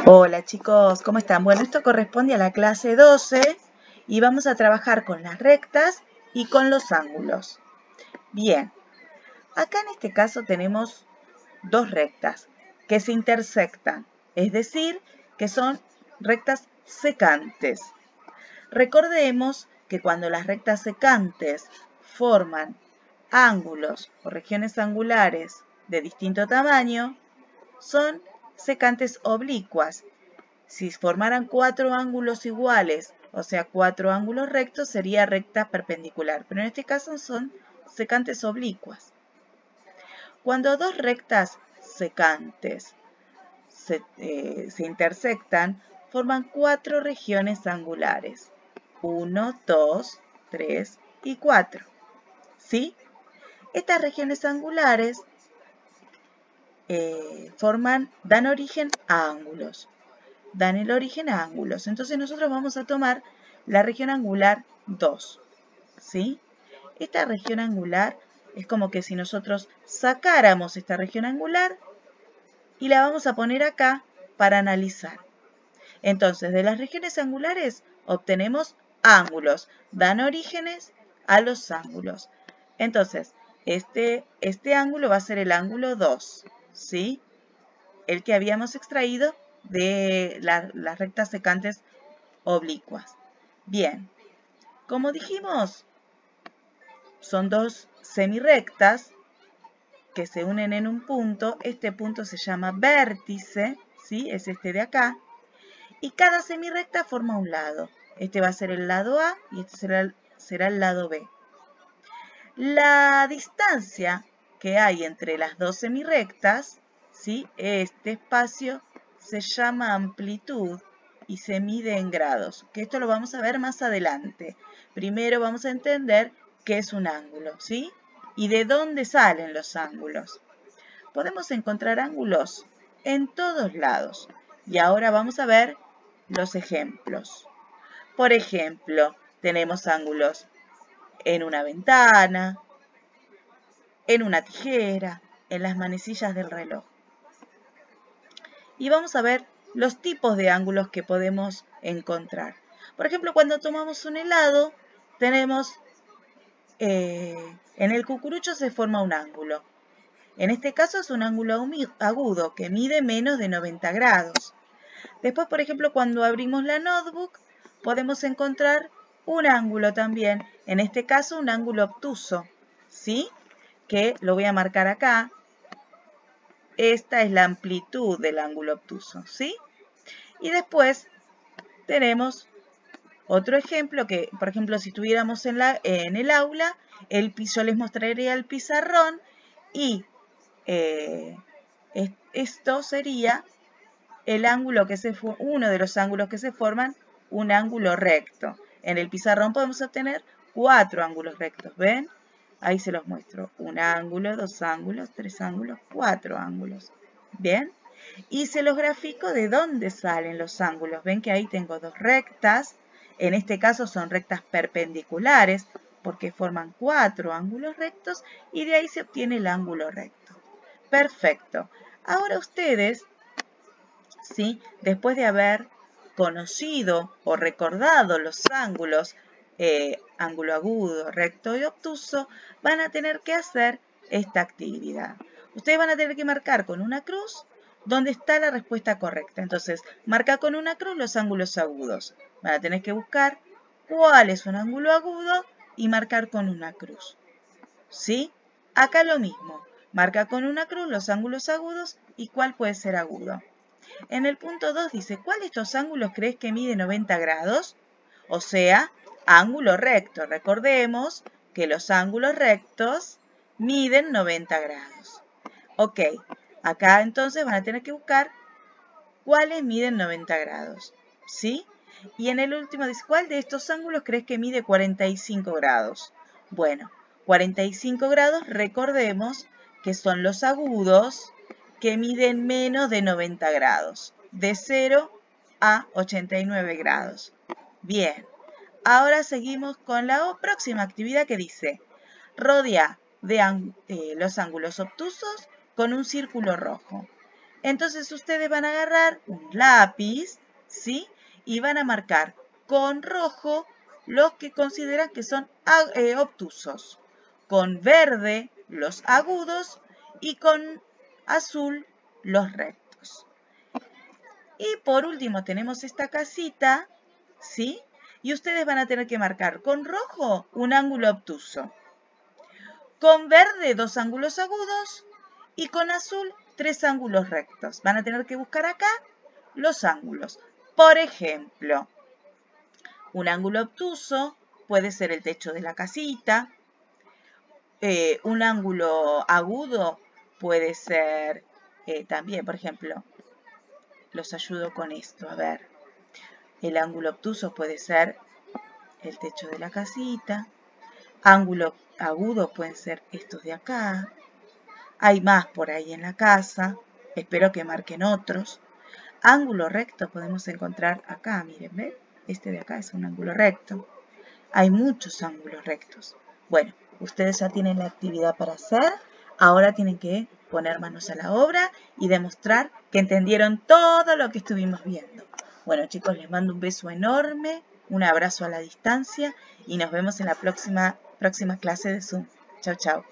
Hola chicos, ¿cómo están? Bueno, esto corresponde a la clase 12 y vamos a trabajar con las rectas y con los ángulos. Bien, acá en este caso tenemos dos rectas que se intersectan, es decir, que son rectas secantes. Recordemos que cuando las rectas secantes forman ángulos o regiones angulares de distinto tamaño, son secantes oblicuas. Si formaran cuatro ángulos iguales, o sea, cuatro ángulos rectos, sería recta perpendicular. Pero en este caso son secantes oblicuas. Cuando dos rectas secantes se intersectan, forman cuatro regiones angulares. 1, 2, 3 y 4. ¿Sí? Estas regiones angulares dan origen a ángulos. Dan el origen a ángulos. Entonces nosotros vamos a tomar la región angular 2. ¿Sí? Esta región angular es como que si nosotros sacáramos esta región angular y la vamos a poner acá para analizar. Entonces, de las regiones angulares obtenemos ángulos. Dan orígenes a los ángulos. Entonces, este ángulo va a ser el ángulo 2. ¿Sí? El que habíamos extraído de las rectas secantes oblicuas. Bien, como dijimos, son dos semirrectas que se unen en un punto. Este punto se llama vértice, ¿sí? Es este de acá. Y cada semirrecta forma un lado. Este va a ser el lado A y este será el lado B. La distancia que hay entre las dos semirrectas, ¿sí? Este espacio se llama amplitud y se mide en grados, que esto lo vamos a ver más adelante. Primero vamos a entender qué es un ángulo, ¿sí? Y de dónde salen los ángulos. Podemos encontrar ángulos en todos lados. Y ahora vamos a ver los ejemplos. Por ejemplo, tenemos ángulos en una ventana, en una tijera, en las manecillas del reloj. Y vamos a ver los tipos de ángulos que podemos encontrar. Por ejemplo, cuando tomamos un helado, tenemos en el cucurucho se forma un ángulo. En este caso es un ángulo agudo que mide menos de 90 grados. Después, por ejemplo, cuando abrimos la notebook, podemos encontrar un ángulo también. En este caso, un ángulo obtuso, ¿sí? Que lo voy a marcar acá. Esta es la amplitud del ángulo obtuso, ¿sí? Y después tenemos otro ejemplo que, por ejemplo, si estuviéramos en el aula, yo les mostraría el pizarrón y esto sería el ángulo uno de los ángulos que se forman, un ángulo recto. En el pizarrón podemos obtener 4 ángulos rectos, ¿ven? Ahí se los muestro. Un ángulo, 2 ángulos, 3 ángulos, 4 ángulos. ¿Bien? Y se los grafico de dónde salen los ángulos. Ven que ahí tengo dos rectas. En este caso son rectas perpendiculares porque forman 4 ángulos rectos y de ahí se obtiene el ángulo recto. Perfecto. Ahora ustedes, ¿sí? Después de haber conocido o recordado los ángulos, ángulo agudo, recto y obtuso, van a tener que hacer esta actividad. Ustedes van a tener que marcar con una cruz donde está la respuesta correcta. Entonces, marca con una cruz los ángulos agudos. Van a tener que buscar cuál es un ángulo agudo y marcar con una cruz. ¿Sí? Acá lo mismo. Marca con una cruz los ángulos agudos y cuál puede ser agudo. En el punto 2 dice, ¿cuál de estos ángulos crees que mide 90 grados? O sea, ángulo recto. Recordemos que los ángulos rectos miden 90 grados. Ok, acá entonces van a tener que buscar cuáles miden 90 grados. ¿Sí? Y en el último dice, ¿cuál de estos ángulos crees que mide 45 grados? Bueno, 45 grados, recordemos que son los agudos que miden menos de 90 grados, de 0 a 89 grados. Bien, ahora seguimos con la próxima actividad que dice, rodea los ángulos obtusos con un círculo rojo. Entonces ustedes van a agarrar un lápiz, ¿sí? Y van a marcar con rojo los que consideran que son obtusos, con verde los agudos y con azul los rectos. Y por último tenemos esta casita, ¿sí? Y ustedes van a tener que marcar con rojo un ángulo obtuso, con verde 2 ángulos agudos y con azul 3 ángulos rectos. Van a tener que buscar acá los ángulos. Por ejemplo, un ángulo obtuso puede ser el techo de la casita. Un ángulo agudo puede ser también, por ejemplo, los ayudo con esto. A ver, el ángulo obtuso puede ser el techo de la casita. Ángulo agudo pueden ser estos de acá. Hay más por ahí en la casa. Espero que marquen otros. Ángulo recto podemos encontrar acá, miren, ¿ven? Este de acá es un ángulo recto. Hay muchos ángulos rectos. Bueno, ustedes ya tienen la actividad para hacer. Ahora tienen que poner manos a la obra y demostrar que entendieron todo lo que estuvimos viendo. Bueno, chicos, les mando un beso enorme, un abrazo a la distancia y nos vemos en la próxima clase de Zoom. Chau, chau.